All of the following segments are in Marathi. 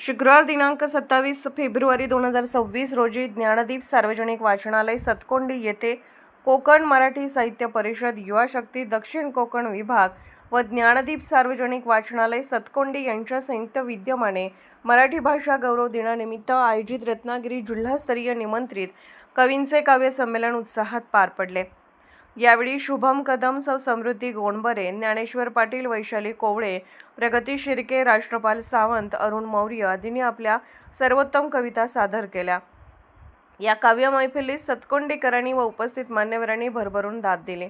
शुक्रवार दिनांक 27 फेब्रुवारी 2026 रोजी ज्ञानदीप सार्वजनिक वाचनालय सतकोंडी येथे कोकण मराठी साहित्य परिषद युवा शक्ती दक्षिण कोकण विभाग व ज्ञानदीप सार्वजनिक वाचनालय सतकोंडी यांच्या संयुक्त विद्यमाने मराठी भाषा गौरव दिनानिमित्त आयोजित रत्नागिरी जिल्हास्तरीय निमंत्रित कवींचे काव्य संमेलन उत्साहात पार पडले। यावेळी शुभम कदम, सौ समृद्धी गोंडबरे, ज्ञानेश्वर पाटील, वैशाली कोवळे, प्रगती शिर्के, राष्ट्रपाल सावंत, अरुण मौर्य आदींनी आपल्या सर्वोत्तम कविता सादर केल्या। या काव्य मैफिलीत सतकोंडीकरांनी व उपस्थित मान्यवरांनी भरभरून दाद दिली।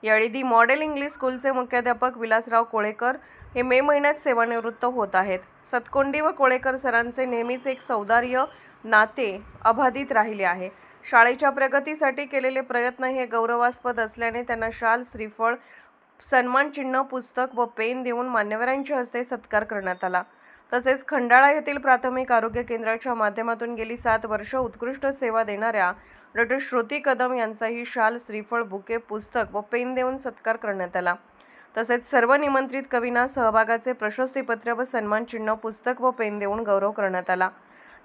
यावेळी दी मॉडेल इंग्लिश स्कूलचे मुख्याध्यापक विलासराव कोळेकर हे मे महिन्यात सेवानिवृत्त होत आहेत। सतकोंडी व कोळेकर सरांचे नेहमीच एक सौहार्द्य नाते अबाधित राहिले आहे। शाळेच्या प्रगतीसाठी केलेले प्रयत्न हे गौरवास्पद असल्याने त्यांना शाल, श्रीफळ, सन्मान चिन्ह, पुस्तक व पेन देऊन मान्यवरांच्या हस्ते सत्कार करण्यात आला। तसेच खंडाळा येथील प्राथमिक आरोग्य केंद्राच्या माध्यमातून गेली 7 वर्ष उत्कृष्ट सेवा देणाऱ्या डॉ. श्रुती कदम यांचाही शाल, श्रीफळ, बुके, पुस्तक व पेन देऊन सत्कार करण्यात आला। तसेच सर्व निमंत्रित कवींना सहभागाचे प्रशस्तीपत्र व सन्मान चिन्ह, पुस्तक व पेन देऊन गौरव करण्यात आला।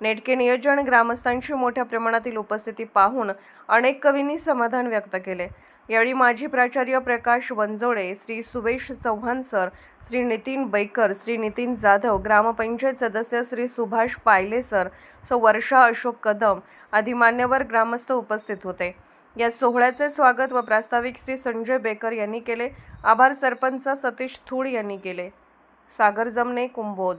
नेटके नियोजन, ग्रामस्थांची मोठ्या प्रमाणातील उपस्थिती पाहून अनेक कवींनी समाधान व्यक्त केले। यावेळी माजी प्राचार्य प्रकाश वंजोळे, श्री सुवेश चव्हाण सर, श्री नितीन बैकर, श्री नितीन जाधव, ग्रामपंचायत सदस्य श्री सुभाष पायले सर, सौ वर्षा अशोक कदम आदी मान्यवर ग्रामस्थ उपस्थित होते। या सोहळ्याचे स्वागत व प्रास्ताविक श्री संजय बेकर यांनी केले। आभार सरपंच सतीश थूड यांनी केले। सागर जमने, कुंभोज।